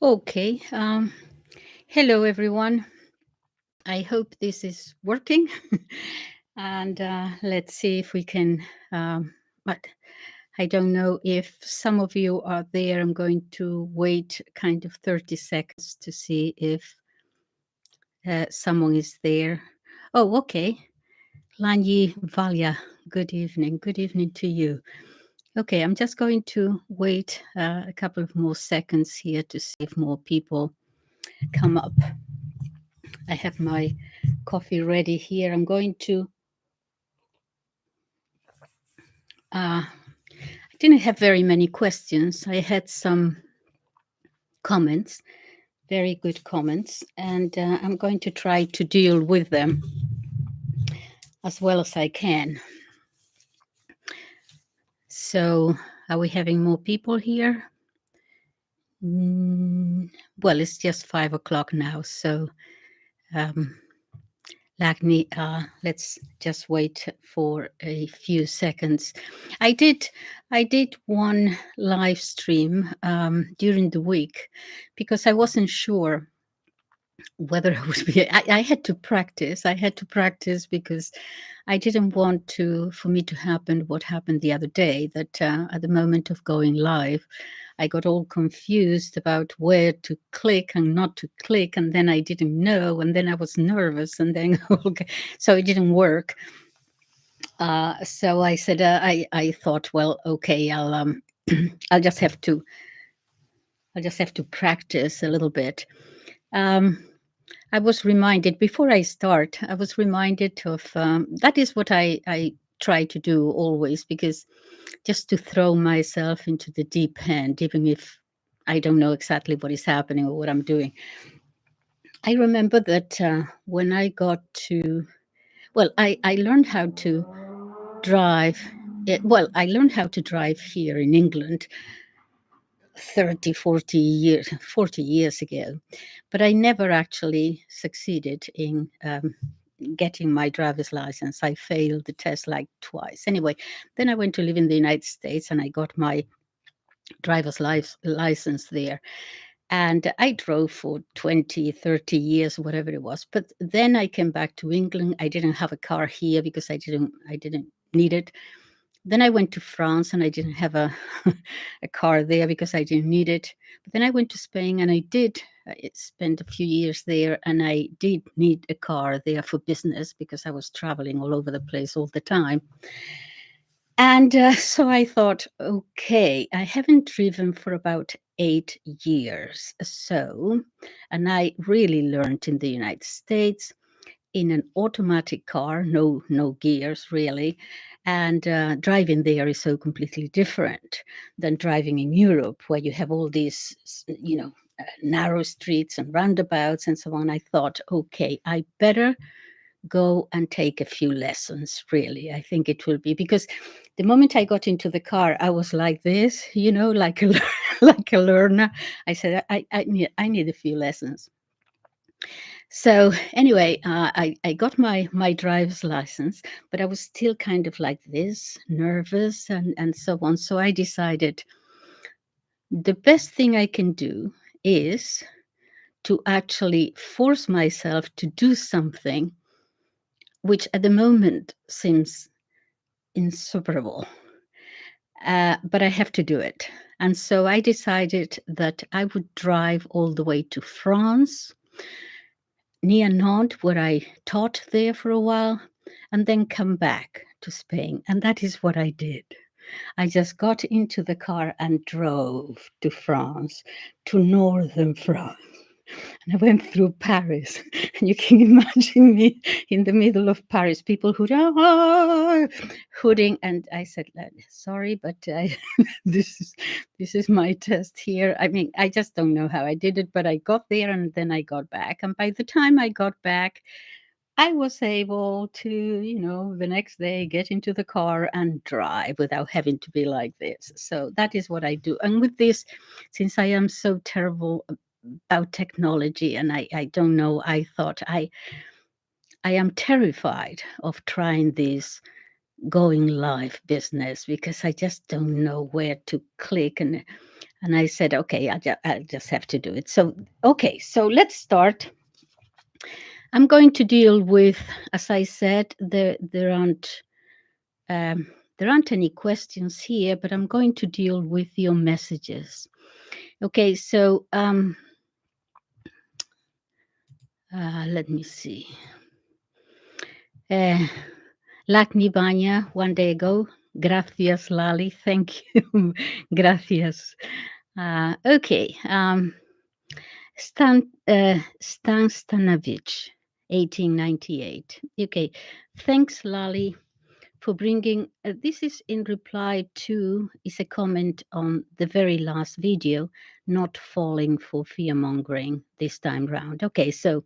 Okay. Hello, everyone. I hope this is working. And let's see if we can. But I don't know if some of you are there. I'm going to wait kind of 30 seconds to see if someone is there. Oh, okay. Lanyi Valya, good evening. Good evening to you. Okay, I'm just going to wait a couple of more seconds here to see if more people come up. I have my coffee ready here. I'm going to. I didn't have very many questions. I had some comments, very good comments, and I'm going to try to deal with them as well as I can. So, are we having more people here? Well, it's just 5 o'clock now, so Lagni, let's just wait for a few seconds. I did one live stream during the week because I wasn't sure whether I would be. I had to practice. I had to practice because I didn't want for me to happen what happened the other day. That at the moment of going live, I got all confused about where to click and not to click, and then I didn't know, and then I was nervous, and then okay, so it didn't work. So I said, I thought, well, okay, I'll just have to practice a little bit. I was reminded before I start. I was reminded of that is what I try to do always, because just to throw myself into the deep end, even if I don't know exactly what is happening or what I'm doing. I remember that when I got to, well, I learned how to drive. I learned how to drive here in England 40 years ago, but I never actually succeeded in getting my driver's license. I failed the test like twice. Anyway, then I went to live in the United States and I got my driver's license there. And I drove for 20, 30 years, whatever it was. But then I came back to England. I didn't have a car here because I didn't need it. Then I went to France and I didn't have a a car there because I didn't need it. But then I went to Spain and I spent a few years there, and I did need a car there for business because I was traveling all over the place all the time. And so I thought, okay, I haven't driven for about 8 years. And I really learned in the United States in an automatic car, no gears really, and driving there is so completely different than driving in Europe, where you have all these, narrow streets and roundabouts and so on. I thought, okay, I better go and take a few lessons. Really, I think it will be because the moment I got into the car, I was like this, like a like a learner. I said, I need a few lessons. So anyway, I got my driver's license, but I was still kind of like this, nervous and so on. So I decided the best thing I can do is to actually force myself to do something which at the moment seems insuperable. But I have to do it. And so I decided that I would drive all the way to France, near Nantes, where I taught there for a while, and then come back to Spain. And that is what I did. I just got into the car and drove to France, to northern France. And I went through Paris. And you can imagine me in the middle of Paris, people hooting. And I said, sorry, but this is my test here. I mean, I just don't know how I did it, but I got there and then I got back. And by the time I got back, I was able to, the next day get into the car and drive without having to be like this. So that is what I do. And with this, since I am so terrible about technology and I don't know, I thought I am terrified of trying this going live business because I just don't know where to click. And And I said, okay, I just have to do it. So, okay, so let's start. I'm going to deal with, as I said, um, there aren't any questions here, but I'm going to deal with your messages. Okay, so let me see. Lakni Vanya, one day ago. Gracias, Lali. Thank you. Gracias. Okay. Stan Stanovich, 1898. Okay. Thanks, Lali, for bringing. This is in reply to, is a comment on the very last video, not falling for fearmongering this time round. Okay, so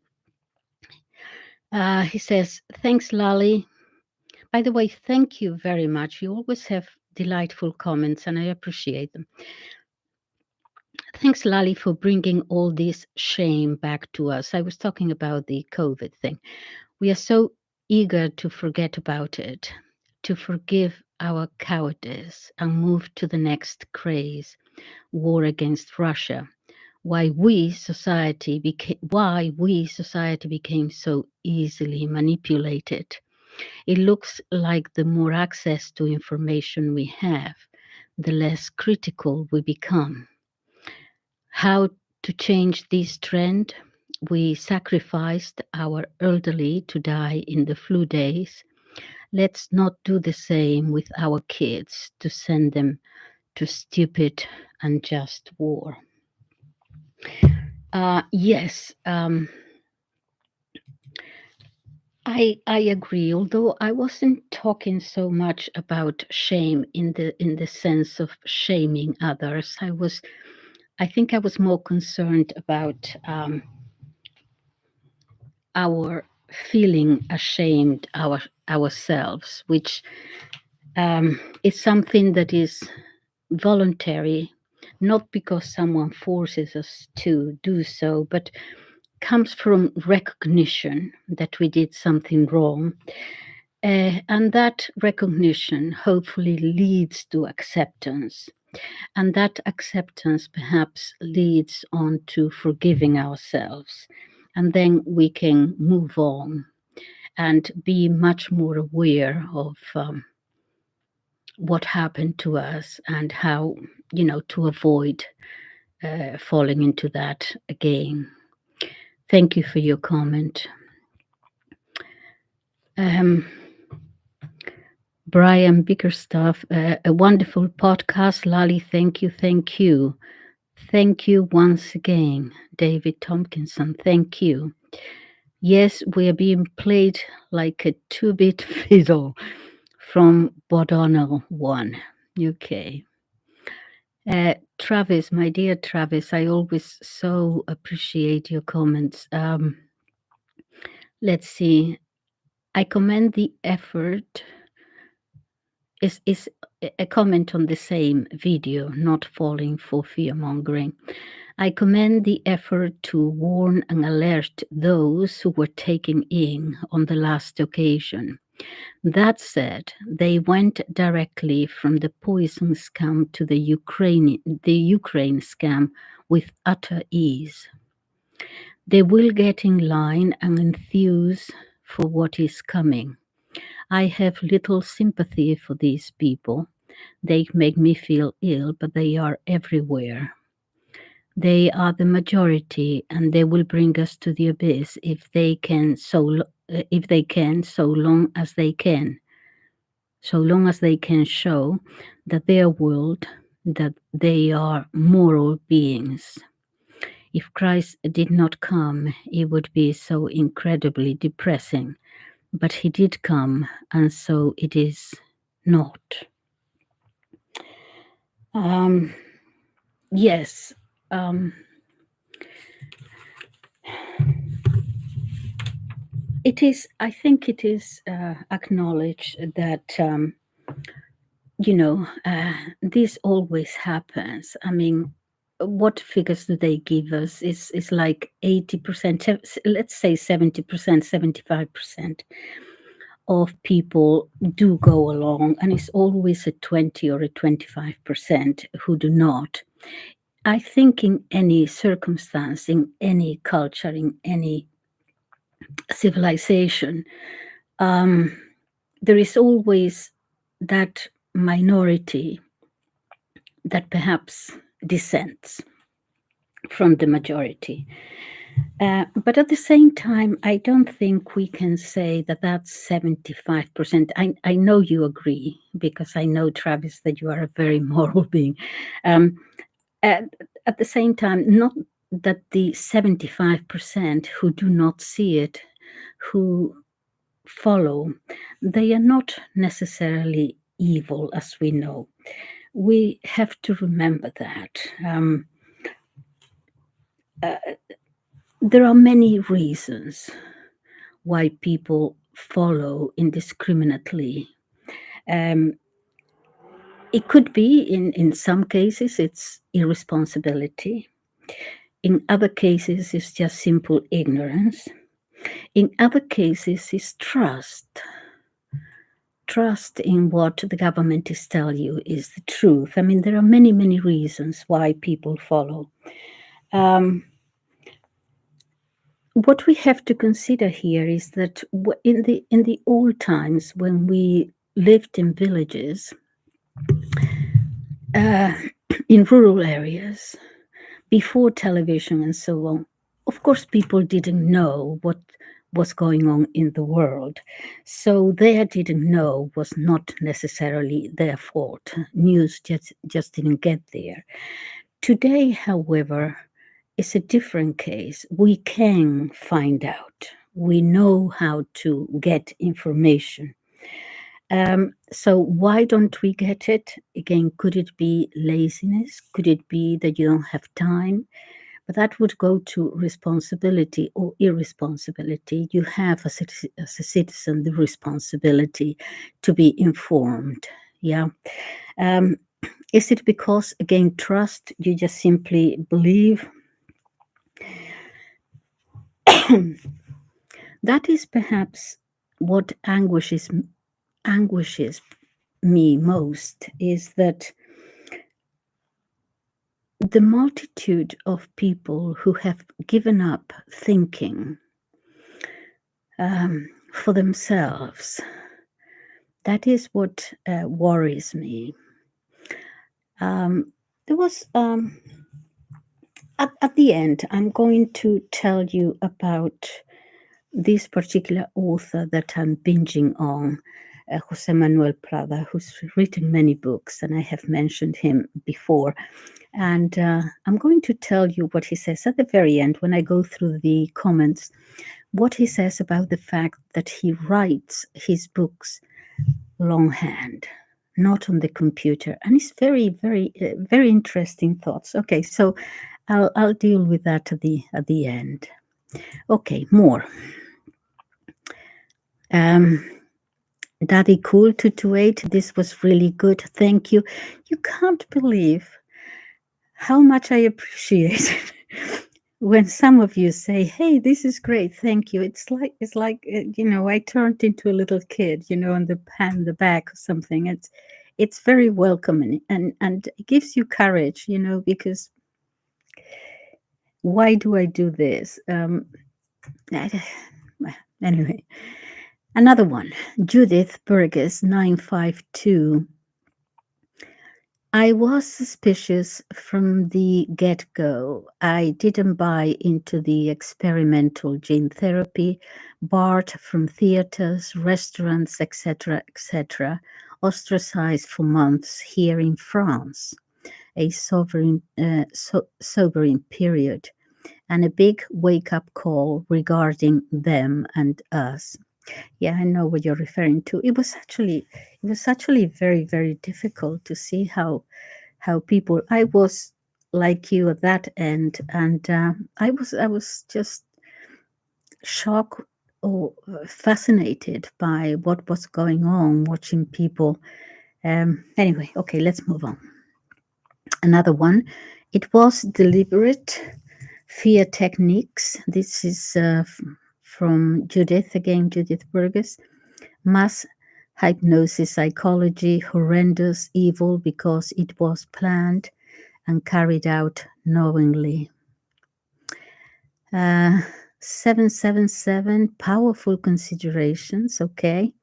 he says, thanks, Lali. By the way, thank you very much. You always have delightful comments and I appreciate them. Thanks, Lali, for bringing all this shame back to us. I was talking about the COVID thing. We are so eager to forget about it, to forgive our cowardice and move to the next craze, war against Russia. Why we society became so easily manipulated. It looks like the more access to information we have, the less critical we become. How to change this trend? We sacrificed our elderly to die in the flu days. Let's not do the same with our kids to send them to stupid, unjust war. Yes, I agree. Although I wasn't talking so much about shame in the sense of shaming others. I think I was more concerned about our feeling ashamed ourselves, which is something that is voluntary, not because someone forces us to do so, but comes from recognition that we did something wrong. And that recognition hopefully leads to acceptance. And that acceptance perhaps leads on to forgiving ourselves. And then we can move on and be much more aware of what happened to us and how, to avoid falling into that again. Thank you for your comment. Brian Bickerstaff, a wonderful podcast. Lali, thank you, thank you. Thank you once again, David Tompkinson, thank you. Yes, we are being played like a two-bit fiddle from Bodonnell 1, UK. Travis, my dear Travis, I always so appreciate your comments. Let's see. I commend the effort. Is a comment on the same video, not falling for fearmongering. I commend the effort to warn and alert those who were taken in on the last occasion. That said, they went directly from the poison scam to the Ukraine scam with utter ease. They will get in line and enthuse for what is coming. I have little sympathy for these people. They make me feel ill, but they are everywhere. They are the majority, and they will bring us to the abyss if they can. So long as they can. So long as they can show that their world, that they are moral beings. If Christ did not come, it would be so incredibly depressing. But he did come, and so it is not. Yes. It is, I think it is acknowledged that, this always happens. I mean, what figures do they give us? Is like 80%, let's say 70%, 75% of people do go along, and it's always a 20 or a 25% who do not. I think in any circumstance, in any culture, in any civilization, um, there is always that minority that perhaps dissents from the majority. But at the same time, I don't think we can say that that's 75%. I know you agree, because I know, Travis, that you are a very moral being. Um, at, at the same time, not that the 75% who do not see it, who follow, they are not necessarily evil, as we know. We have to remember that. There are many reasons why people follow indiscriminately. Um, it could be, in some cases, it's irresponsibility. In other cases, it's just simple ignorance. In other cases, it's trust. Trust in what the government is telling you is the truth. I mean, there are many, many reasons why people follow. What we have to consider here is that in the old times, when we lived in villages, in rural areas, before television and so on, of course, people didn't know what was going on in the world. So their didn't know was not necessarily their fault. News just didn't get there. Today, however, is a different case. We can find out. We know how to get information. So why don't we get it? Again, could it be laziness? Could it be that you don't have time? But that would go to responsibility or irresponsibility. You have, as a citizen, the responsibility to be informed. Yeah. Is it because, again, trust? You just simply believe? That is perhaps what anguishes me most, is that the multitude of people who have given up thinking for themselves, that is what worries me. There was, at the end, I'm going to tell you about this particular author that I'm binging on, Jose Manuel Prada, who's written many books, and I have mentioned him before. And I'm going to tell you what he says at the very end, when I go through the comments, what he says about the fact that he writes his books longhand, not on the computer. And it's very, very, very interesting thoughts. Okay, so I'll deal with that at the end. Okay, more. Daddy Cool 228, this was really good. Thank you. You can't believe how much I appreciate it when some of you say, "Hey, this is great, thank you." It's like I turned into a little kid, on the back or something. It's very welcoming, and it gives you courage, because why do I do this? Anyway, another one, Judith Burgess 952. I was suspicious from the get-go. I didn't buy into the experimental gene therapy, barred from theaters, restaurants, etc., etc., ostracized for months here in France, a sobering period, and a big wake-up call regarding them and us. Yeah, I know what you're referring to. It was actually very, very difficult to see how people. I was like you at that end, and I was just shocked or fascinated by what was going on, watching people. Anyway, okay, let's move on. Another one. It was deliberate fear techniques. This is from Judith Burgess. Mass hypnosis psychology, horrendous evil because it was planned and carried out knowingly. 777, powerful considerations, okay.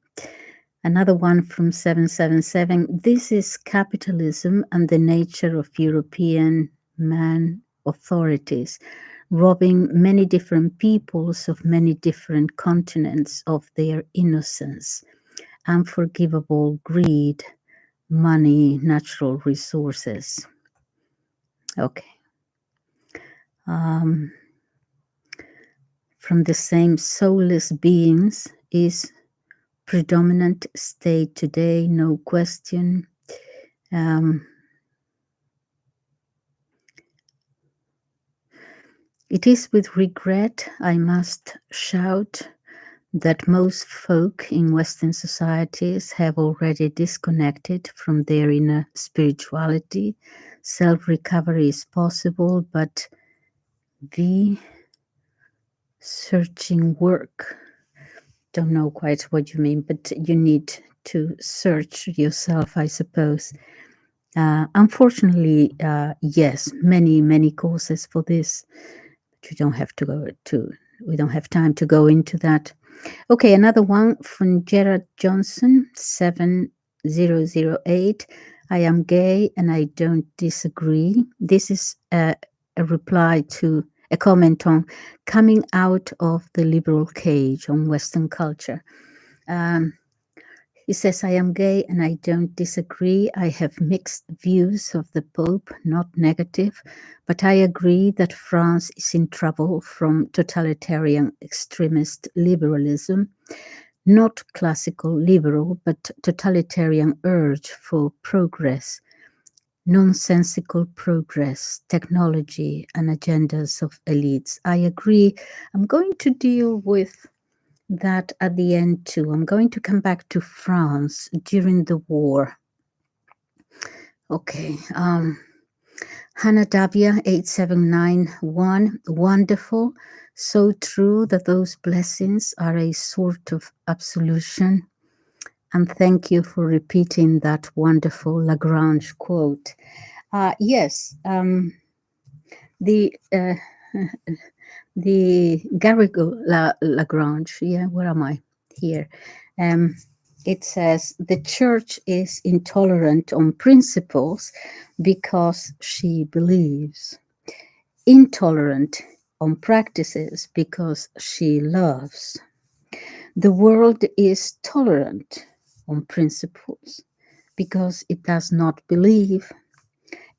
Another one from 777, this is capitalism and the nature of European man authorities, robbing many different peoples of many different continents of their innocence, unforgivable greed, money, natural resources. Okay. From the same soulless beings is predominant state today, no question. It is with regret I must shout that most folk in Western societies have already disconnected from their inner spirituality. Self-recovery is possible, but the searching work, don't know quite what you mean, but you need to search yourself, I suppose. Unfortunately, yes, many causes for this. But we don't have time to go into that. Okay, another one from Gerard Johnson, 7008. I am gay and I don't disagree. This is a reply to a comment on coming out of the liberal cage on Western culture. He says, I am gay and I don't disagree. I have mixed views of the Pope, not negative, but I agree that France is in trouble from totalitarian extremist liberalism, not classical liberal, but totalitarian urge for progress, nonsensical progress, technology, and agendas of elites. I agree. I'm going to deal with that at the end too. I'm going to come back to France during the war. Okay. Hannah Davia 8791, wonderful. So true that those blessings are a sort of absolution. And thank you for repeating that wonderful Lagrange quote. Yes, the Garrigou Lagrange, yeah, where am I? Here. It says the church is intolerant on principles because she believes, intolerant on practices because she loves. The world is tolerant on principles because it does not believe,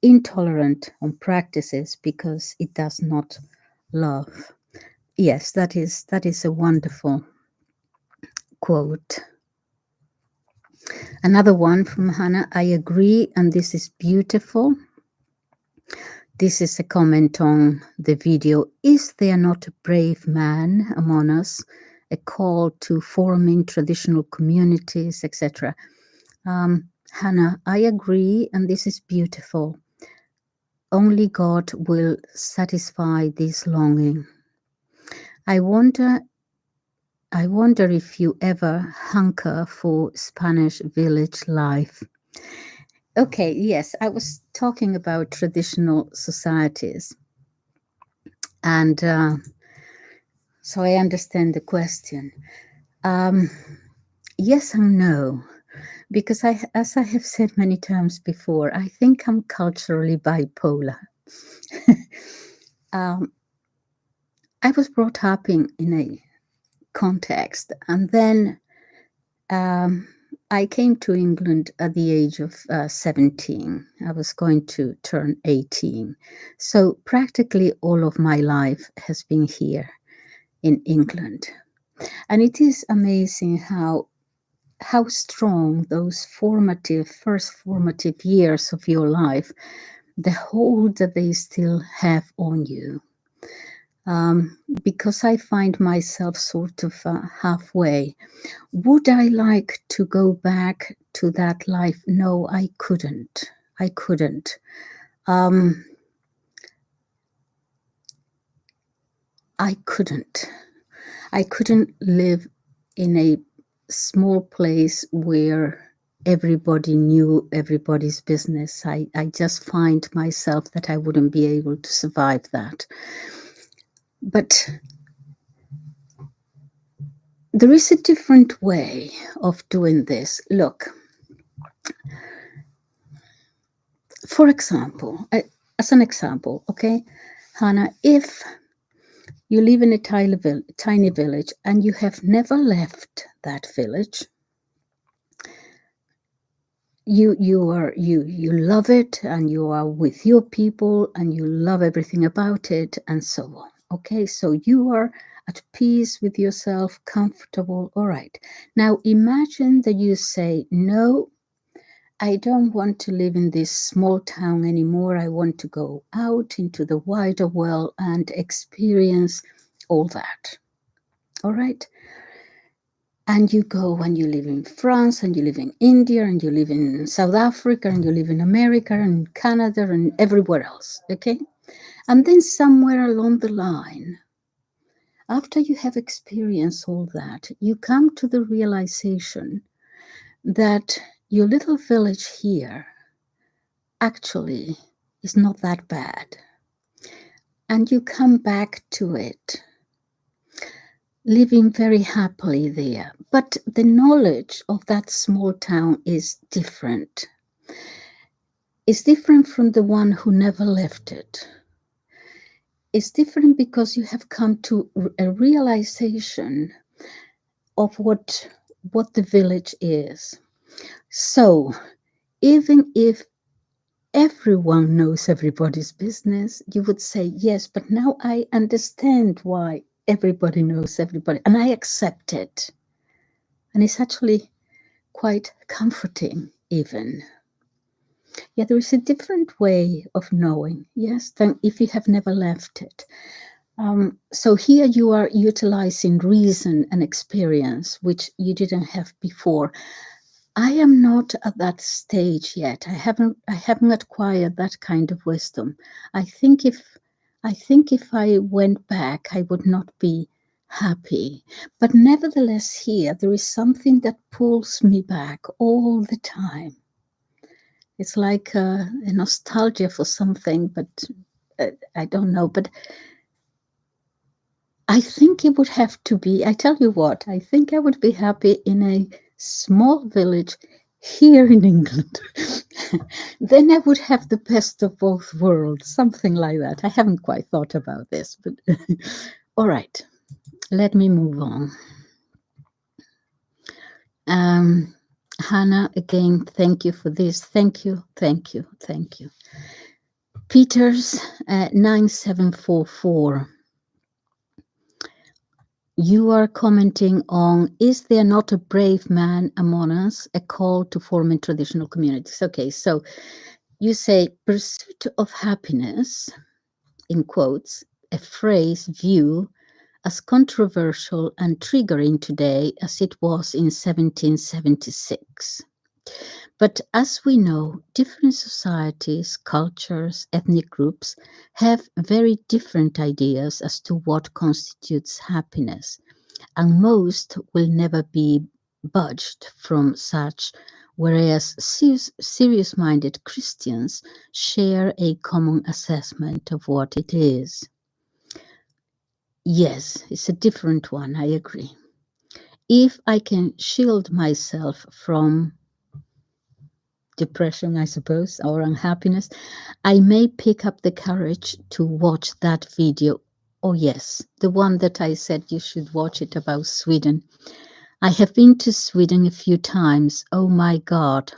intolerant on practices because it does not love. Yes, that is a wonderful quote. Another one from Hannah, I agree, and this is beautiful. This is a comment on the video. Is there not a brave man among us? A call to forming traditional communities, etc. Hannah, I agree, and this is beautiful. Only God will satisfy this longing. I wonder if you ever hunker for Spanish village life. Okay, yes, I was talking about traditional societies. And so I understand the question. Yes and no, because as I have said many times before, I think I'm culturally bipolar. I was brought up in a context, and then I came to England at the age of 17. I was going to turn 18. So practically all of my life has been here in England. And it is amazing how strong those first formative years of your life, the hold that they still have on you. Because I find myself sort of halfway. Would I like to go back to that life? No, I couldn't. I couldn't. I couldn't. I couldn't live in a small place where everybody knew everybody's business. I just find myself that I wouldn't be able to survive that. But there is a different way of doing this. Look, for example, as an example, okay, Hannah, if you live in a tiny village and you have never left that village, you love it and you are with your people and you love everything about it and so on. Okay, so you are at peace with yourself, comfortable. All right. Now imagine that you say, no, I don't want to live in this small town anymore. I want to go out into the wider world and experience all that. All right. And you go and you live in France and you live in India and you live in South Africa and you live in America and Canada and everywhere else. Okay. And then somewhere along the line, after you have experienced all that, you come to the realization that your little village here actually is not that bad. And you come back to it, living very happily there. But the knowledge of that small town is different. It's different from the one who never left it. It's different because you have come to a realization of what the village is. So even if everyone knows everybody's business, you would say, yes, but now I understand why everybody knows everybody and I accept it. And it's actually quite comforting even. Yeah, there is a different way of knowing, yes, than if you have never left it. So here you are utilizing reason and experience, which you didn't have before. I am not at that stage yet. I haven't acquired that kind of wisdom. I think if I went back, I would not be happy. But nevertheless, here there is something that pulls me back all the time. It's like a nostalgia for something, but I don't know. But I think it would have to be, I tell you what, I think I would be happy in a small village here in England. Then I would have the best of both worlds, something like that. I haven't quite thought about this, but all right, let me move on. Hannah, again, thank you for this. Thank you. Peters 9744. You are commenting on, is there not a brave man among us, a call to forming traditional communities? Okay, so you say pursuit of happiness, in quotes, a phrase view as controversial and triggering today as it was in 1776. But as we know, different societies, cultures, ethnic groups have very different ideas as to what constitutes happiness, and most will never be budged from such, whereas serious-minded Christians share a common assessment of what it is. Yes, it's a different one, I agree. If I can shield myself from depression, I suppose, or unhappiness, I may pick up the courage to watch that video. Oh yes, the one that I said you should watch it about Sweden. I have been to Sweden a few times. Oh my God.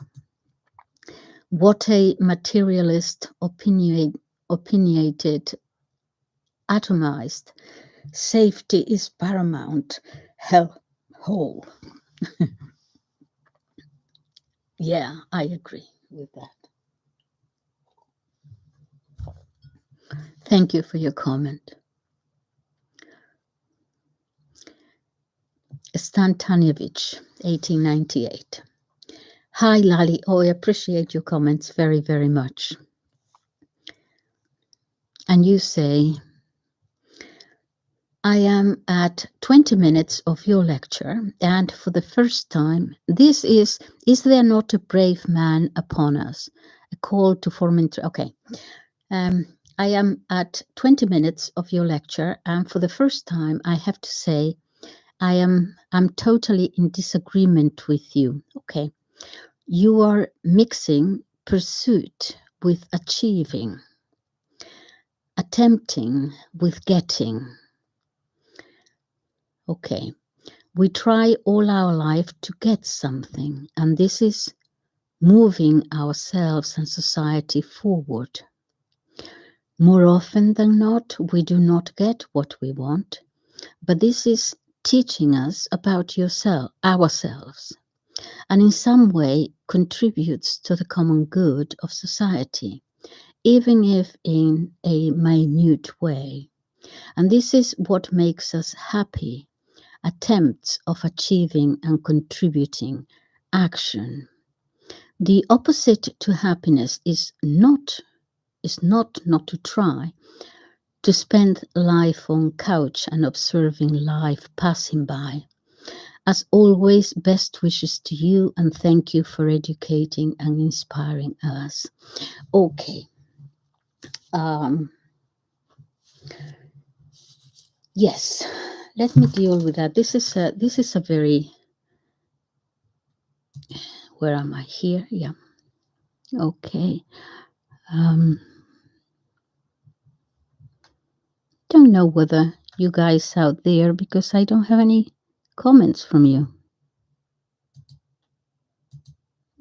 What a materialist, opinionated, atomized. Safety is paramount. Hell hole. Yeah, I agree with that. Thank you for your comment. Stantanevich, 1898. Hi, Lali. Oh, I appreciate your comments very, very much. And you say, I am at 20 minutes of your lecture, and for the first time, is there not a brave man upon us? A call to form. Okay. I am at 20 minutes of your lecture, and for the first time, I have to say I'm totally in disagreement with you. Okay. You are mixing pursuit with achieving, attempting with getting. Okay. We try all our life to get something, and this is moving ourselves and society forward. More often than not, we do not get what we want, but this is teaching us about ourselves, and in some way contributes to the common good of society, even if in a minute way. And this is what makes us happy, attempts of achieving and contributing action. The opposite to happiness is not to try, to spend life on couch and observing life passing by. As always, best wishes to you, and thank you for educating and inspiring us. Okay. Yes, let me deal with that. This is a very, where am I here? Yeah. Okay. Don't know whether you guys out there, because I don't have any comments from you.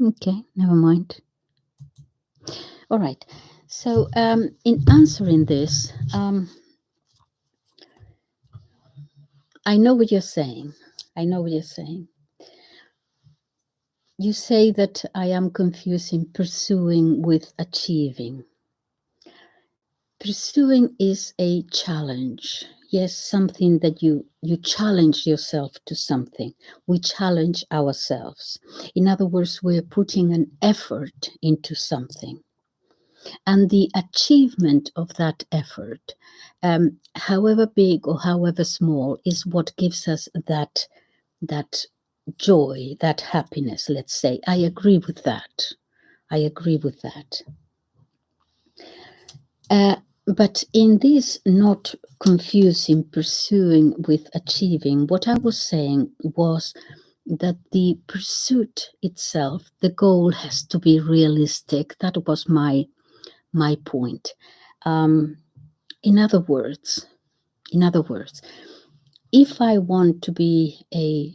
Okay, never mind. All right. So in answering this, I know what you're saying. I know what you're saying. You say that I am confusing pursuing with achieving. Pursuing is a challenge. Yes, something that you challenge yourself to something. We challenge ourselves. In other words, we're putting an effort into something. And the achievement of that effort, however big or however small, is what gives us that joy, that happiness, let's say. I agree with that. I agree with that. But in this not confusing pursuing with achieving, what I was saying was that the pursuit itself, the goal has to be realistic. That was my point. In other words, if I want to be a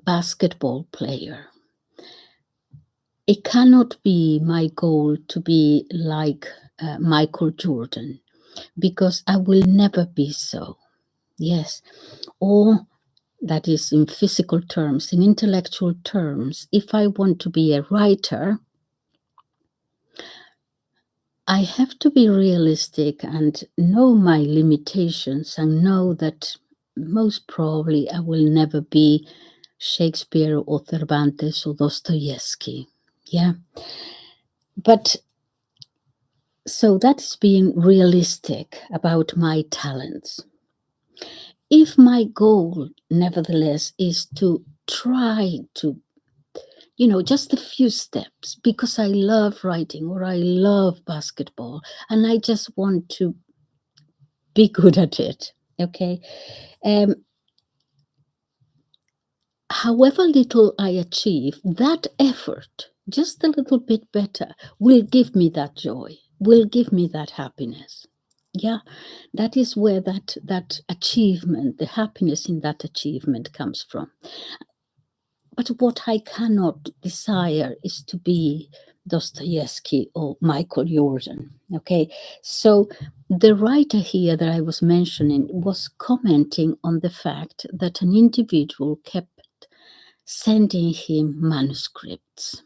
basketball player, it cannot be my goal to be like Michael Jordan, because I will never be so. Yes. Or that is in physical terms, in intellectual terms, if I want to be a writer, I have to be realistic and know my limitations and know that most probably I will never be Shakespeare or Cervantes or Dostoevsky. Yeah. But so that's being realistic about my talents. If my goal, nevertheless, is to try to, just a few steps, because I love writing or I love basketball and I just want to be good at it, okay? However little I achieve, that effort, just a little bit better, will give me that joy, will give me that happiness. Yeah, that is where that achievement, the happiness in that achievement comes from. But what I cannot desire is to be Dostoevsky or Michael Jordan. Okay, so the writer here that I was mentioning was commenting on the fact that an individual kept sending him manuscripts.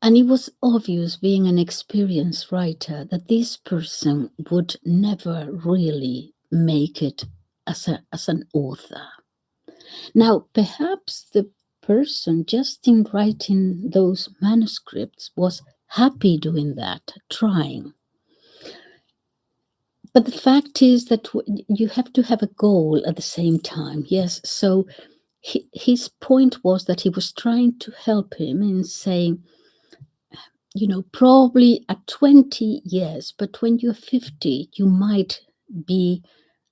And it was obvious, being an experienced writer, that this person would never really make it as an author. Now, perhaps the person just in writing those manuscripts was happy doing that, trying. But the fact is that you have to have a goal at the same time. Yes. So his point was that he was trying to help him in saying, probably at 20, yes, but when you're 50, you might be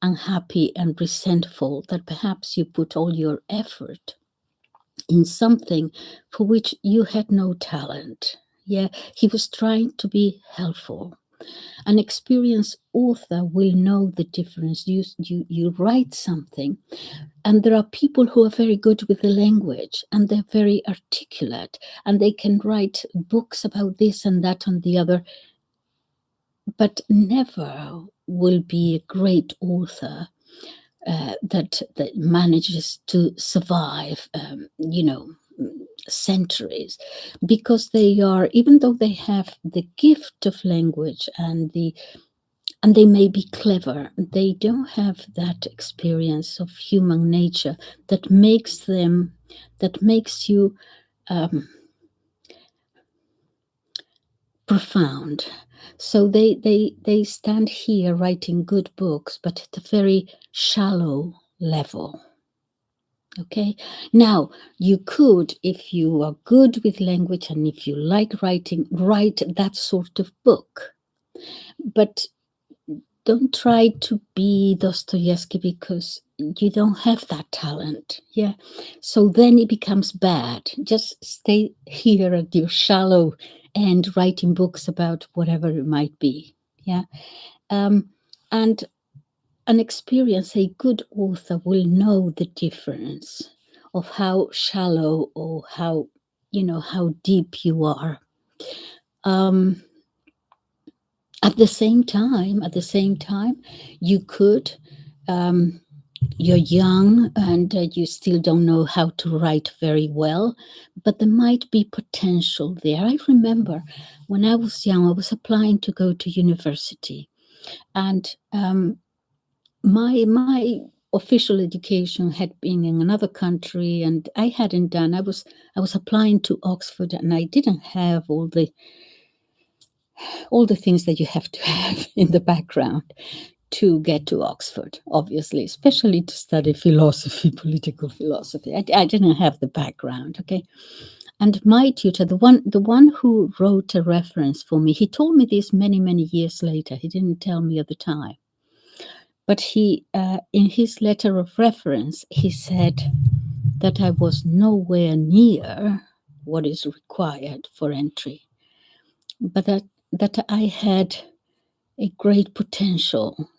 unhappy and resentful that perhaps you put all your effort in something for which you had no talent. Yeah, he was trying to be helpful. An experienced author will know the difference. You write something, and there are people who are very good with the language, and they're very articulate, and they can write books about this and that and the other, but never will be a great author that manages to survive, centuries, because they are, even though they have the gift of language and they may be clever, they don't have that experience of human nature that makes you profound. So they stand here writing good books, but at a very shallow level. Okay, now you could, if you are good with language and if you like writing, write that sort of book, but don't try to be Dostoevsky because you don't have that talent. Yeah. So then it becomes bad. Just stay here at your shallow end, writing books about whatever it might be. Yeah. And an experience, a good author will know the difference of how shallow or how deep you are. Um, at the same time, you could, um, you're young and you still don't know how to write very well, but there might be potential there. I remember when I was young, I was applying to go to university, and my official education had been in another country, and I hadn't done. I was applying to Oxford, and I didn't have all the things that you have to have in the background to get to Oxford, obviously, especially to study philosophy, political philosophy. I didn't have the background, okay? And my tutor, the one who wrote a reference for me, he told me this many, many years later. He didn't tell me at the time. But he, in his letter of reference, he said that I was nowhere near what is required for entry, but that I had a great potential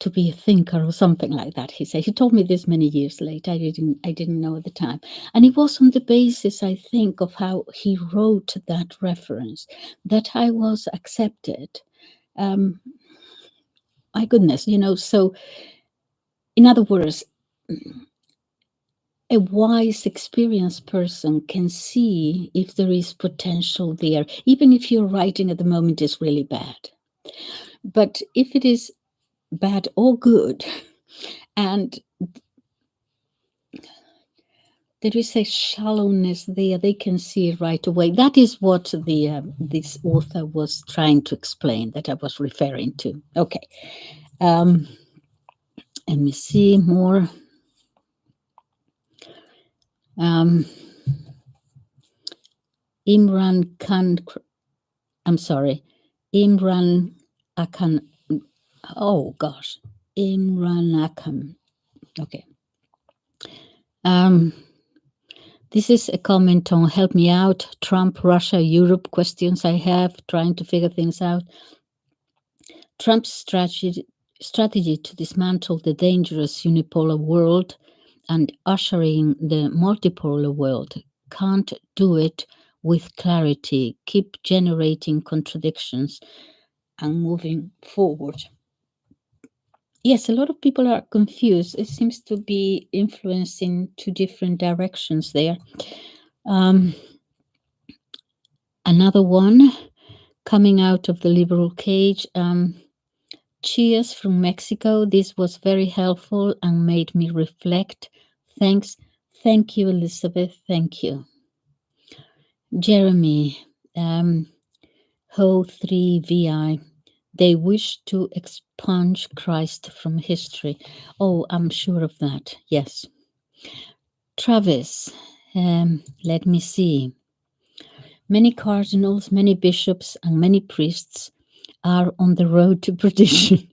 to be a thinker or something like that. He said, he told me this many years later. I didn't know at the time, and it was on the basis, I think, of how he wrote that reference that I was accepted. um my goodness, so in other words, a wise experienced person can see if there is potential there, even if your writing at the moment is really bad. But if it is bad or good, and there is a shallowness there, they can see it right away. That is what this author was trying to explain, that I was referring to. Okay. Let me see more. um, Imran Khan, I'm sorry, Imran Akan. Oh gosh, Imran Akan. Okay. This is a comment on help me out. Trump, Russia, Europe questions I have, trying to figure things out. Trump's strategy to dismantle the dangerous unipolar world and ushering the multipolar world can't do it with clarity. Keep generating contradictions and moving forward. Yes, a lot of people are confused. It seems to be influencing two different directions there. Um, Another one coming out of the liberal cage. Cheers from Mexico. This was very helpful and made me reflect. Thanks. Thank you, Elizabeth. Thank you. Jeremy, Ho3VI. They wish to expunge Christ from history. Oh, I'm sure of that. Yes. Travis, let me see. Many cardinals, many bishops, and many priests are on the road to perdition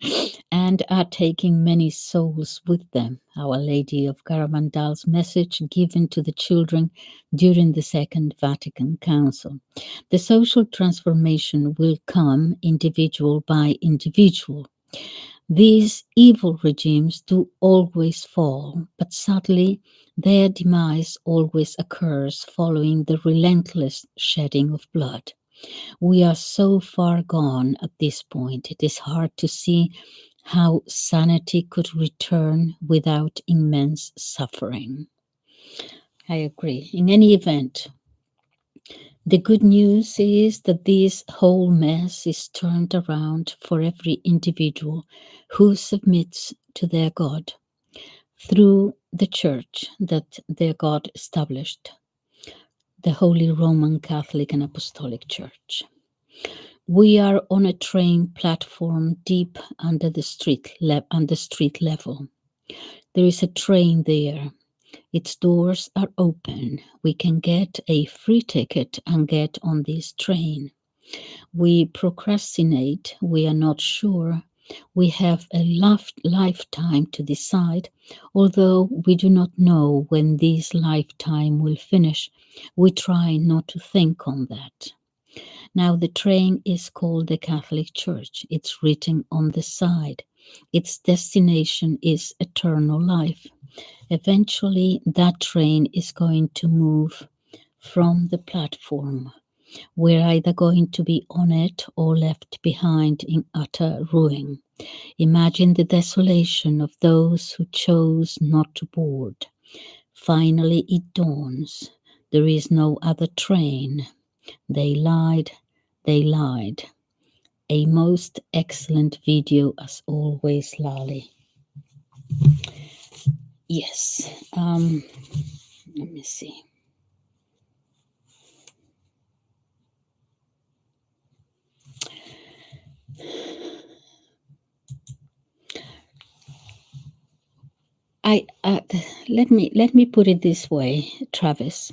and are taking many souls with them. Our Lady of Garabandal's message given to the children during the Second Vatican Council. The social transformation will come individual by individual. These evil regimes do always fall, but sadly, their demise always occurs following the relentless shedding of blood. We are so far gone at this point, it is hard to see how sanity could return without immense suffering. I agree. In any event, the good news is that this whole mess is turned around for every individual who submits to their God through the church that their God established, the Holy Roman Catholic and Apostolic Church. We are on a train platform deep under the street level. There is a train there. Its doors are open. We can get a free ticket and get on this train. We procrastinate. We are not sure. We have a lifetime to decide. Although we do not know when this lifetime will finish, we try not to think on that. Now, the train is called the Catholic Church. It's written on the side. Its destination is eternal life. Eventually, that train is going to move from the platform. We're either going to be on it or left behind in utter ruin. Imagine the desolation of those who chose not to board. Finally, it dawns. There is no other train. They lied. They lied. A most excellent video as always, Lali. Yes. Let me see. Let me put it this way, Travis,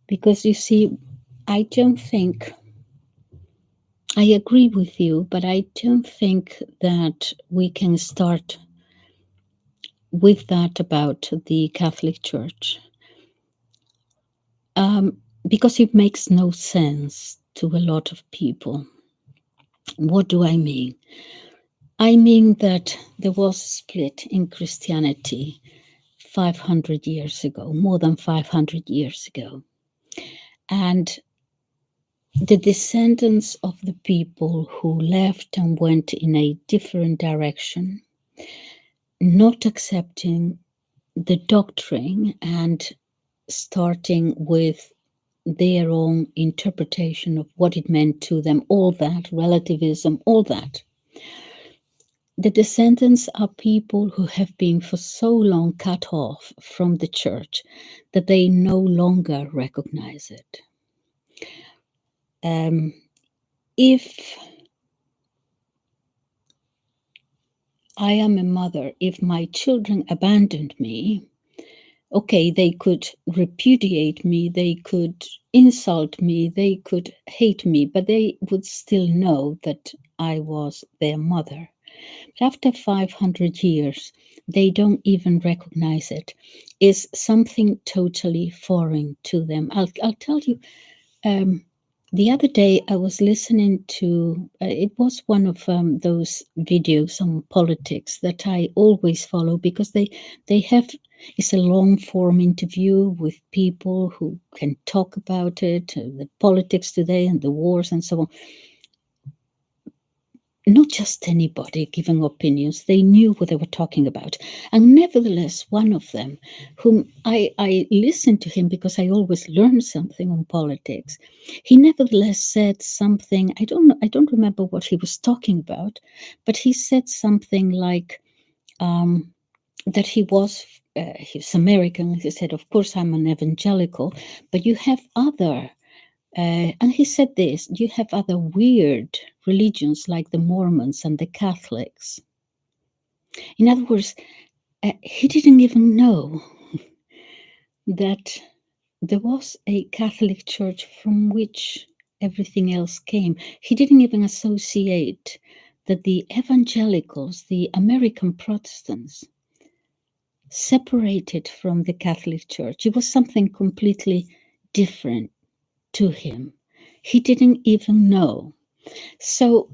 because you see, I don't think I agree with you, but I don't think that we can start with that about the Catholic Church, because it makes no sense to a lot of people. What do I mean? I mean that there was a split in Christianity 500 years ago, more than 500 years ago. And the descendants of the people who left and went in a different direction, not accepting the doctrine and starting with their own interpretation of what it meant to them, all that, relativism, all that. The descendants are people who have been for so long cut off from the church that they no longer recognize it. If I am a mother, if my children abandoned me, okay, they could repudiate me, they could insult me, they could hate me, but they would still know that I was their mother. But after 500 years, they don't even recognize it. It's something totally foreign to them. I'll tell you, the other day I was listening to, it was one of those videos on politics that I always follow because they have, it's a long form interview with people who can talk about it, the politics today and the wars and so on. Not just anybody giving opinions, they knew what they were talking about. And nevertheless, one of them, whom I listened to him because I always learn something on politics, he nevertheless said something, I don't remember what he was talking about, but he said something like that he's American. He said, of course, I'm an evangelical, but you have other And he said this: you have other weird religions like the Mormons and the Catholics. In other words, he didn't even know that there was a Catholic Church from which everything else came. He didn't even associate that the evangelicals, the American Protestants, separated from the Catholic Church. It was something completely different to him. He didn't even know. So,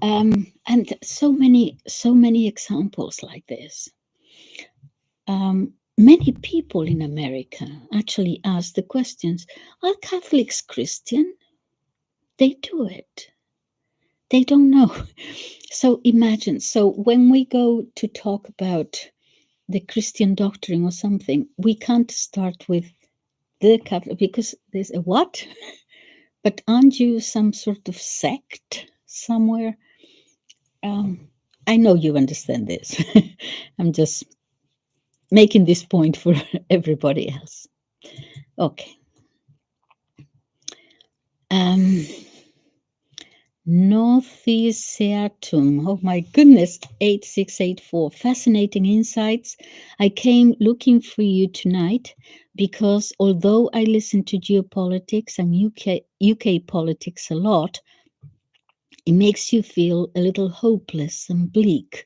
and so many examples like this. Many people in America actually ask the questions: are Catholics Christian? They do it. They don't know. So imagine. So when we go to talk about the Christian doctrine or something, we can't start with the Catholic because there's a what? But aren't you some sort of sect somewhere? I know you understand this. I'm just making this point for everybody else. Okay. Northeasiatum. Oh my goodness. 8684. Fascinating insights. I came looking for you tonight because although I listen to geopolitics and UK politics a lot, it makes you feel a little hopeless and bleak.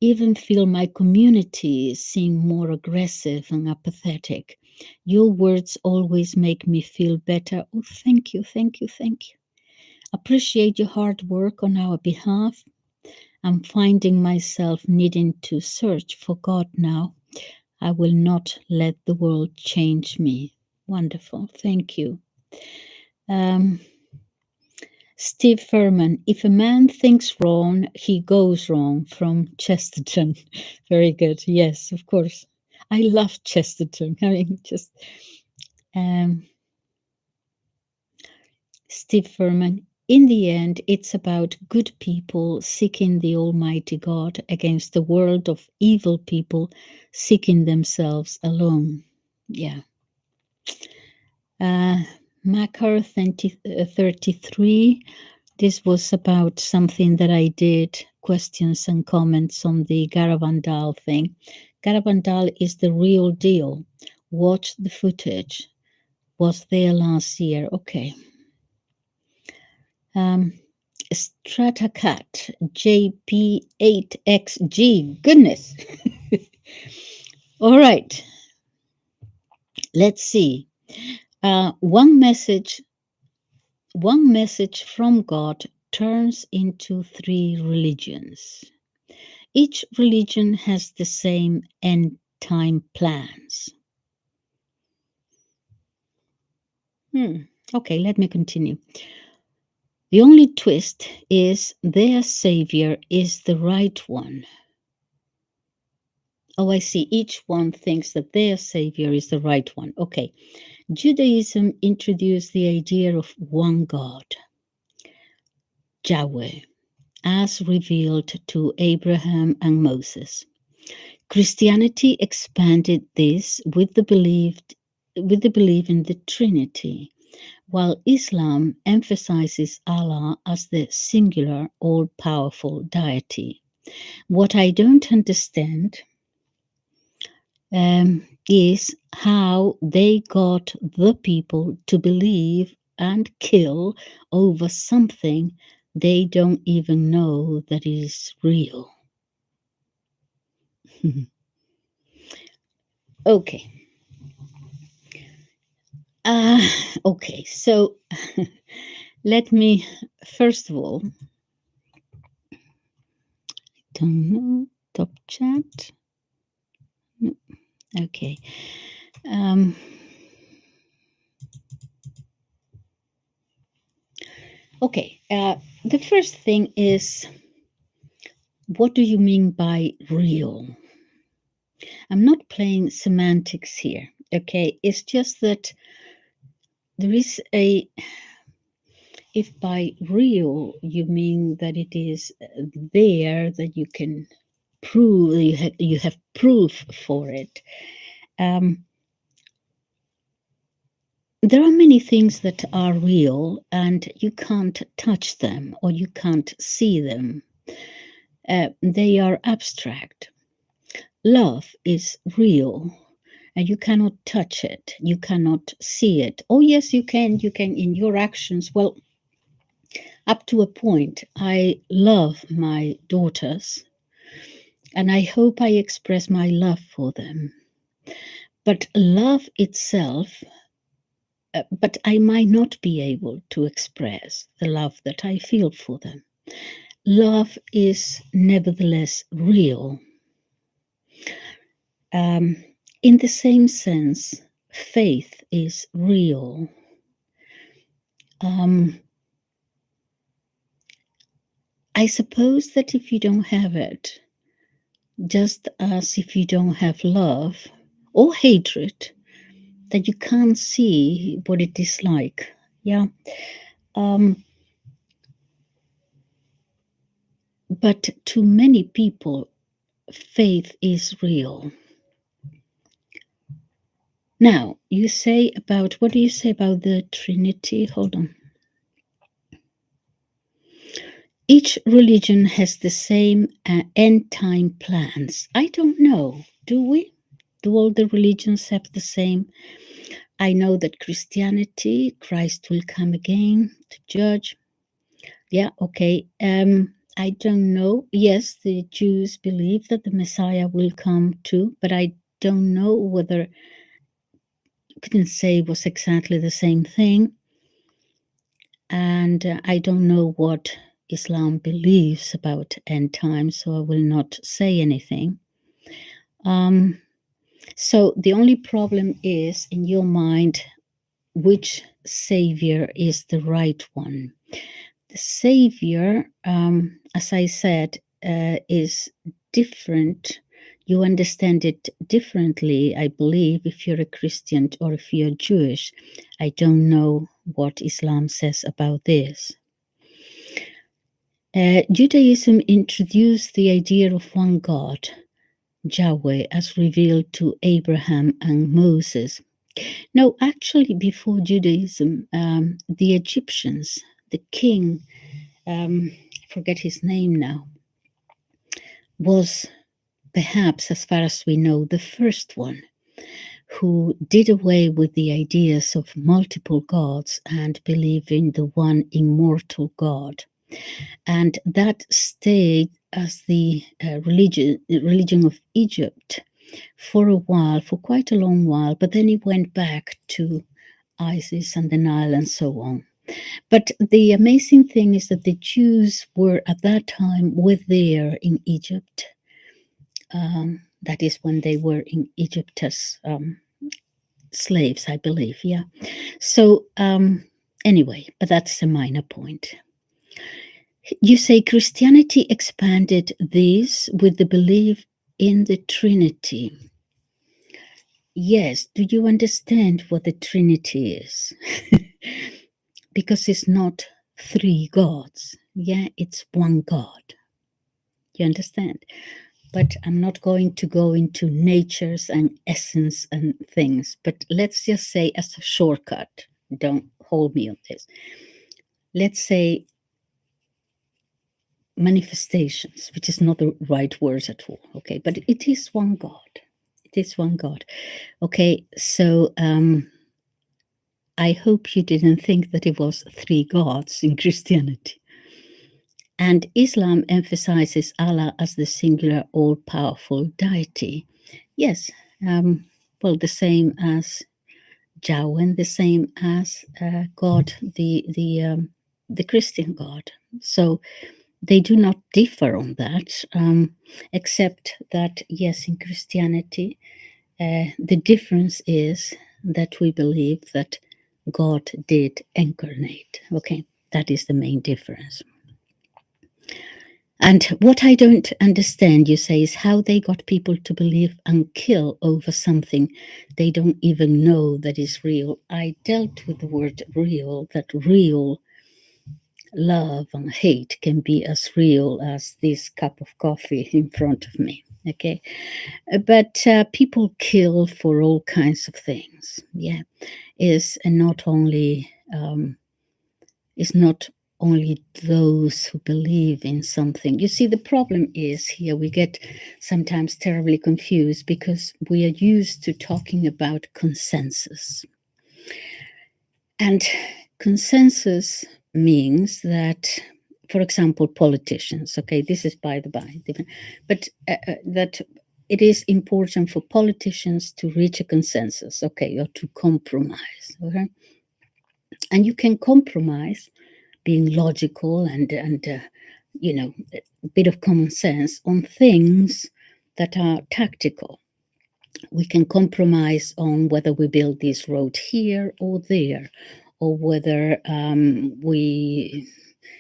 Even feel my community seem more aggressive and apathetic. Your words always make me feel better. Oh, thank you, thank you, thank you. Appreciate your hard work on our behalf. I'm finding myself needing to search for God now. I will not let the world change me. Wonderful, thank you. Steve Furman, if a man thinks wrong, he goes wrong, from Chesterton. Very good. Yes, of course. I love Chesterton. I mean, just Steve Furman. In the end, it's about good people seeking the Almighty God against the world of evil people seeking themselves alone. Yeah. Macar 33. This was about something that I did, questions and comments on the Garavandal thing. Garavandal is the real deal. Watch the footage. Was there last year. Okay. Stratacat JP8XG. Goodness. All right. Let's see. One message from God turns into 3 religions. Each religion has the same end time plans. Okay, let me continue. The only twist is their savior is the right one. Oh, I see. Each one thinks that their savior is the right one. Okay. Judaism introduced the idea of one God, Yahweh, as revealed to Abraham and Moses. Christianity expanded this with the belief in the Trinity, while Islam emphasizes Allah as the singular, all-powerful deity. What I don't understand is how they got the people to believe and kill over something they don't even know that is real. Okay. Okay, so let me, first of all, don't know, top chat. No. Okay. Okay, the first thing is, what do you mean by real? I'm not playing semantics here, okay? It's just that there is a, if by real you mean that it is there, that you can prove, you have proof for it. there are many things that are real and you can't touch them or you can't see them. They are abstract. Love is real and you cannot touch it. You cannot see it. Oh, yes, you can. You can in your actions. Well, up to a point, I love my daughters and I hope I express my love for them. But love itself, but I might not be able to express the love that I feel for them. Love is nevertheless real. Um, in the same sense, faith is real. Um, I suppose that if you don't have it, just as if you don't have love or hatred, that you can't see what it is like. Yeah. Um, but to many people, faith is real. Now, you say about, what do you say about the Trinity? Hold on. Each religion has the same end time plans. I don't know. Do we? Do all the religions have the same? I know that Christianity, Christ will come again to judge. Yeah, okay. I don't know. Yes, the Jews believe that the Messiah will come too, but I don't know whether, couldn't say it was exactly the same thing. And I don't know what Islam believes about end times, so I will not say anything. So the only problem is in your mind, which savior is the right one? The savior, as I said, is different. You understand it differently, I believe, if you're a Christian or if you're Jewish. I don't know what Islam says about this. Judaism introduced the idea of one God, Yahweh, as revealed to Abraham and Moses. No, actually, before Judaism, the Egyptians, the king, forget his name now, was perhaps, as far as we know, the first one who did away with the ideas of multiple gods and believed in the one immortal God. And that stayed as the religion of Egypt for a while, for quite a long while, but then it went back to Isis and the Nile and so on. But the amazing thing is that the Jews were at that time there in Egypt. That is when they were in Egypt as slaves, I believe. Yeah. So anyway, but that's a minor point. You say Christianity expanded this with the belief in the Trinity. Yes, do you understand what the Trinity is? Because it's not three gods. Yeah, it's one God. You understand? But I'm not going to go into natures and essence and things. But let's just say, as a shortcut, don't hold me on this. Let's say manifestations, which is not the right word at all. Okay, but it is one God. It is one God. Okay, so I hope you didn't think that it was three gods in Christianity. And Islam emphasizes Allah as the singular, all-powerful deity. Yes, well, the same as Yahweh, the same as God, the Christian God. So they do not differ on that, except that, yes, in Christianity, the difference is that we believe that God did incarnate. Okay, that is the main difference. And what I don't understand, you say, is how they got people to believe and kill over something they don't even know that is real. I dealt with the word real, that real love and hate can be as real as this cup of coffee in front of me. Okay. But people kill for all kinds of things. Yeah. Is not only is not only those who believe in something. You see, the problem is here we get sometimes terribly confused because we are used to talking about consensus. And consensus means that, for example, politicians, okay, this is by the by, but that it is important for politicians to reach a consensus, okay, or to compromise, okay? And you can compromise being logical and you know, a bit of common sense on things that are tactical. We can compromise on whether we build this road here or there, or whether we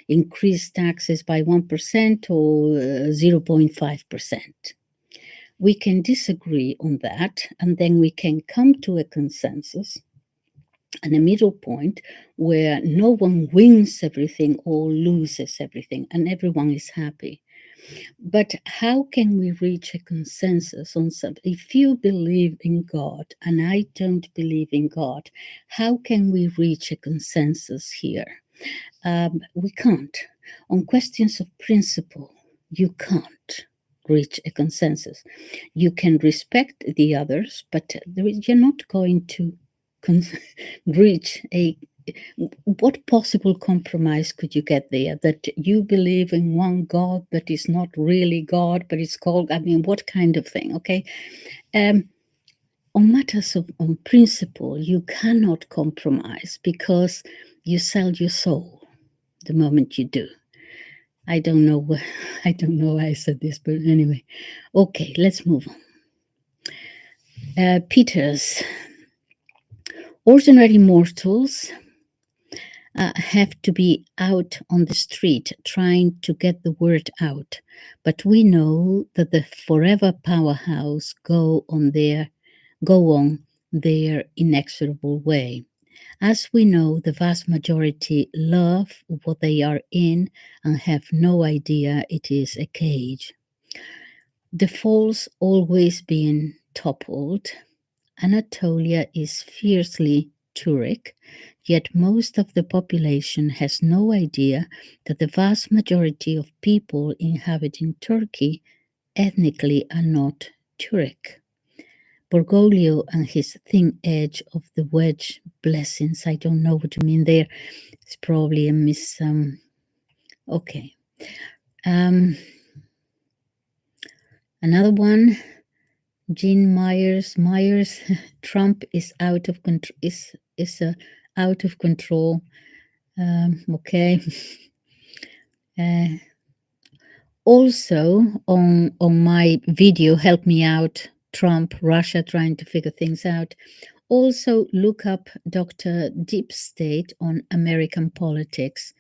increase taxes by 1% or 0.5%. We can disagree on that, and then we can come to a consensus and a middle point where no one wins everything or loses everything, and everyone is happy. But how can we reach a consensus on something? If you believe in God and I don't believe in God, how can we reach a consensus here? We can't. On questions of principle, you can't reach a consensus. You can respect the others, but you're not going to reach a what possible compromise could you get there? That you believe in one God that is not really God, but it's called, I mean, what kind of thing? Okay. On matters of on principle, you cannot compromise because you sell your soul the moment you do. I don't know I don't know why I said this, but anyway. Okay, let's move on. Peters. Ordinary mortals have to be out on the street trying to get the word out. But we know that the forever powerhouse go on their inexorable way. As we know, the vast majority love what they are in and have no idea it is a cage. The falls always being toppled, Anatolia is fiercely Turkic, yet most of the population has no idea that the vast majority of people inhabiting Turkey ethnically are not Turkic. Bergoglio and his thin edge of the wedge blessings, I don't know what you mean there. It's probably a miss. Okay. Another one. Jean Myers, Trump is out of control. Is out of control. Okay. Also, on my video, help me out. Trump, Russia, trying to figure things out. Also, look up Dr. Deep State on American politics.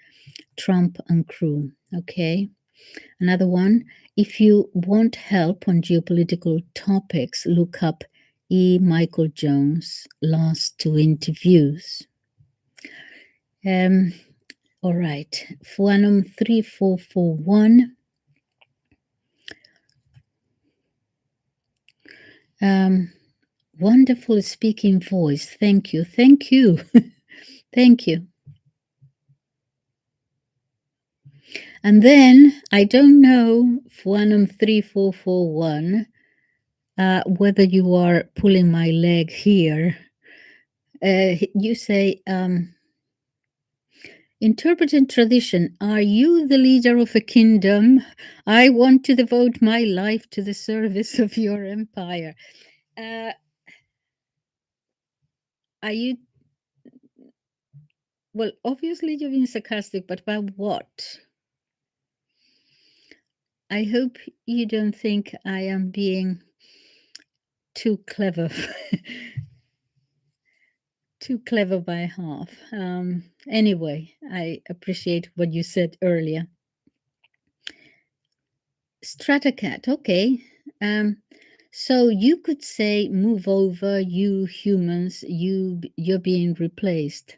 Trump and crew. Okay. Another one, if you want help on geopolitical topics, look up E. Michael Jones' last two interviews. All right, Fuanum 3441. Wonderful speaking voice. Thank you. Thank you. Thank you. And then I don't know, Fuanum 3441, whether you are pulling my leg here. You say, interpreting tradition, are you the leader of a kingdom? I want to devote my life to the service of your empire. Are you, well, obviously you're being sarcastic, but about what? I hope you don't think I am being too clever. Too clever by half. Anyway, I appreciate what you said earlier. Stratacat, okay. So you could say, move over, you humans, you're being replaced.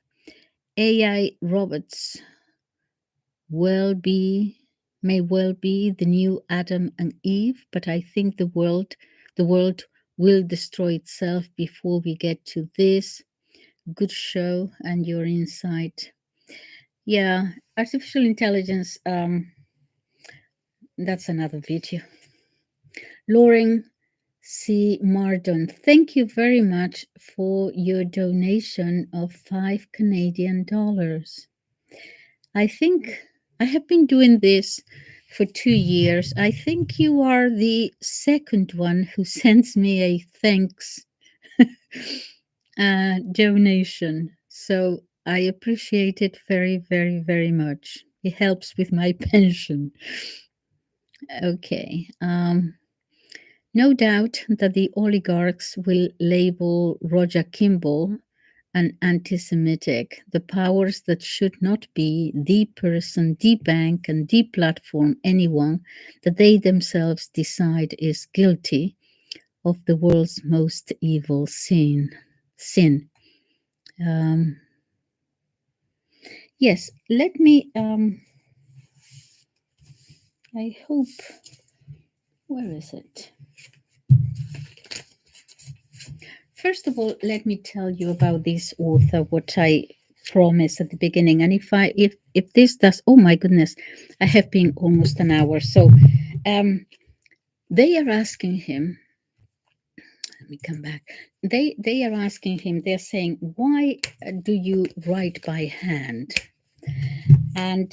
AI robots will be may well be the new Adam and Eve, but I think the world will destroy itself before we get to this. Good show and your insight. Yeah, artificial intelligence, that's another video. Lauren C. Mardon, thank you very much for your donation of 5 Canadian dollars. I think I have been doing this for 2 years. I think you are the second one who sends me a thanks donation. So I appreciate it very, very, very much. It helps with my pension. Okay. No doubt that the oligarchs will label Roger Kimball an anti Semitic. The powers that should not be the person, the bank, and the platform anyone that they themselves decide is guilty of the world's most evil sin. Um, yes, let me. I hope. Where is it? First of all, let me tell you about this author, what I promised at the beginning. And if this does, oh my goodness, I have been almost an hour. So they are asking him, let me come back. They are asking him, they're saying, why do you write by hand? And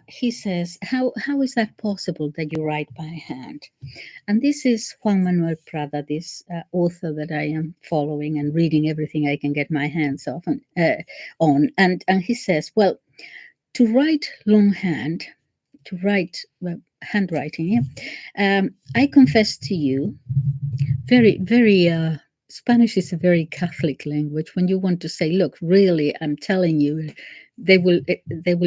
he says, how is that possible that you write by hand? And this is Juan Manuel Prada, this author that I am following and reading everything I can get my hands on. And he says, well, to write longhand, to write handwriting, I confess to you, very, very, Spanish is a very Catholic language. When you want to say, look, really, I'm telling you, they will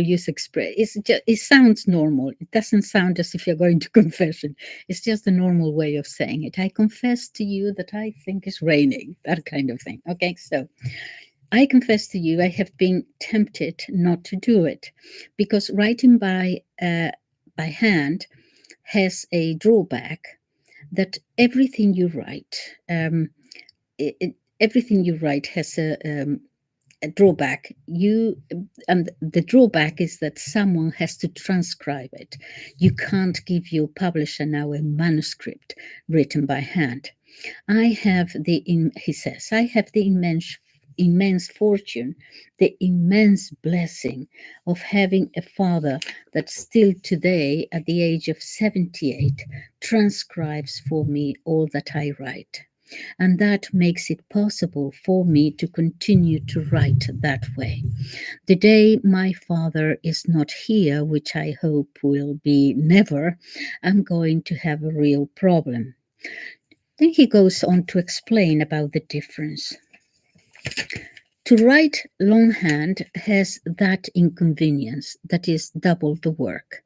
use express. It sounds normal. It doesn't sound as if you're going to confession. It's just a normal way of saying it. I confess to you that I think it's raining, that kind of thing. Okay, so I confess to you, I have been tempted not to do it because writing by hand has a drawback that everything you write, everything you write has a drawback. And the drawback is that someone has to transcribe it. You can't give your publisher now a manuscript written by hand. He says, I have the immense fortune, the immense blessing of having a father that still today, at the age of 78, transcribes for me all that I write. And that makes it possible for me to continue to write that way. The day my father is not here, which I hope will be never, I'm going to have a real problem. Then he goes on to explain about the difference. To write longhand has that inconvenience, that is double the work.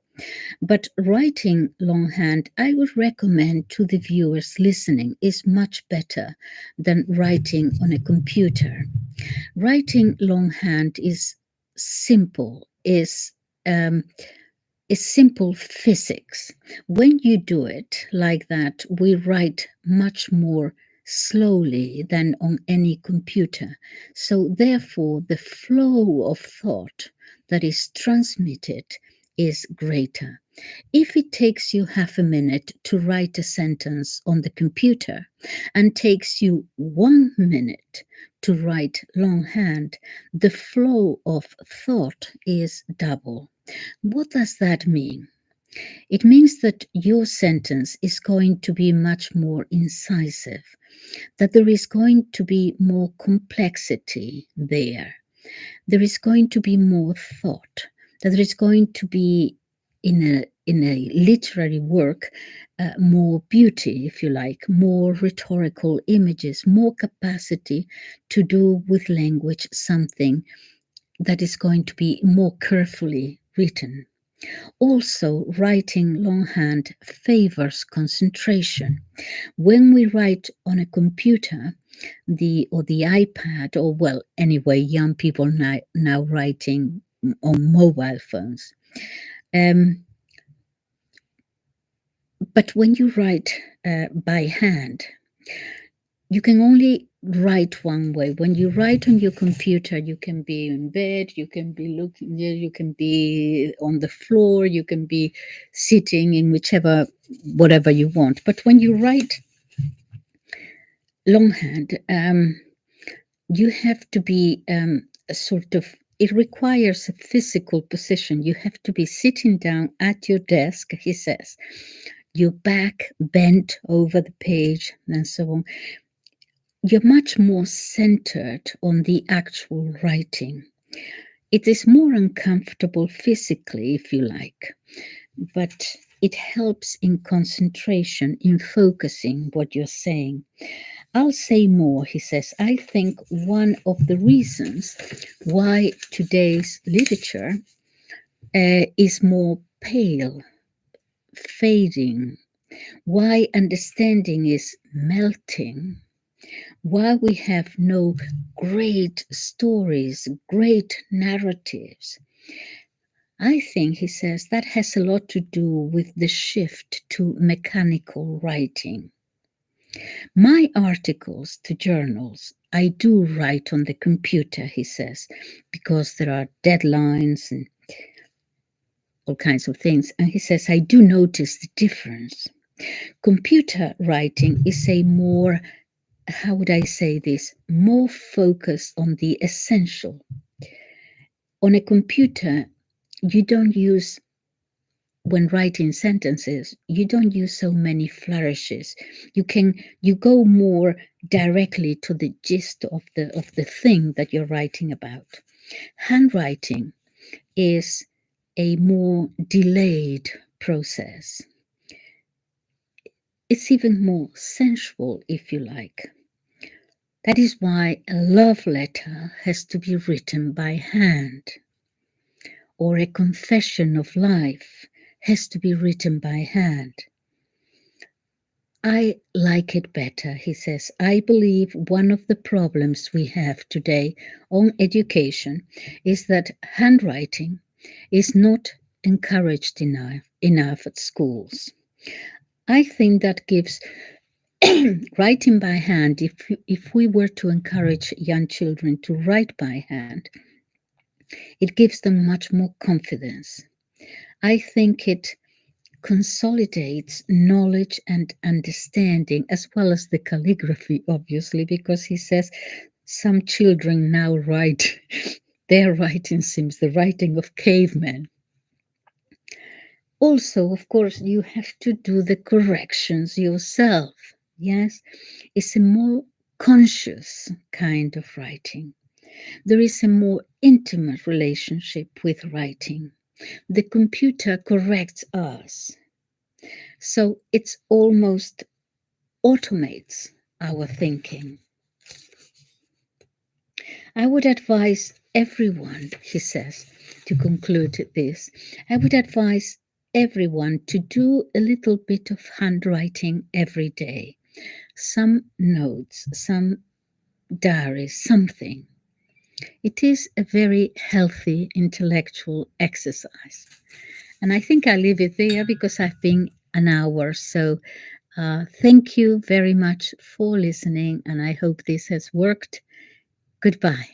But writing longhand, I would recommend to the viewers listening, is much better than writing on a computer. Writing longhand is simple, is simple physics. When you do it like that, we write much more slowly than on any computer. So therefore, the flow of thought that is transmitted is greater. If it takes you half a minute to write a sentence on the computer and takes you 1 minute to write longhand, the flow of thought is double. What does that mean? It means that your sentence is going to be much more incisive, that there is going to be more complexity there. There is going to be more thought, that there is going to be in a literary work more beauty, if you like, more rhetorical images, more capacity to do with language something that is going to be more carefully written. Also, writing longhand favors concentration. When we write on a computer, the iPad, or well, anyway, young people now writing on mobile phones. But when you write by hand, you can only write one way. When you write on your computer, you can be in bed, you can be looking, you can be on the floor, you can be sitting in whichever, whatever you want. But when you write longhand, you have to be a sort of, it requires a physical position. You have to be sitting down at your desk, he says, your back bent over the page, and so on. You're much more centered on the actual writing. It is more uncomfortable physically, if you like, but it helps in concentration, in focusing what you're saying. I'll say more, he says. I think one of the reasons why today's literature is more pale, fading, why understanding is melting, why we have no great stories, great narratives. I think, he says, that has a lot to do with the shift to mechanical writing. My articles to journals, I do write on the computer, he says, because there are deadlines and all kinds of things. And he says, I do notice the difference. Computer writing is a more, how would I say this, more focused on the essential. On a computer, you don't use, when writing sentences, you don't use so many flourishes. You go more directly to the gist of the thing that you're writing about. Handwriting is a more delayed process. It's even more sensual, if you like. That is why a love letter has to be written by hand, or a confession of life has to be written by hand. I like it better, he says. I believe one of the problems we have today on education is that handwriting is not encouraged enough at schools. I think that gives writing by hand, if we were to encourage young children to write by hand, it gives them much more confidence. I think it consolidates knowledge and understanding, as well as the calligraphy, obviously, because he says some children now write, their writing seems the writing of cavemen. Also, of course, you have to do the corrections yourself. Yes, it's a more conscious kind of writing. There is a more intimate relationship with writing. The computer corrects us. So it's almost automates our thinking. I would advise everyone, he says, to conclude this, I would advise everyone to do a little bit of handwriting every day. Some notes, some diaries, something. It is a very healthy intellectual exercise. And I think I'll leave it there because I've been an hour. So thank you very much for listening, and I hope this has worked. Goodbye.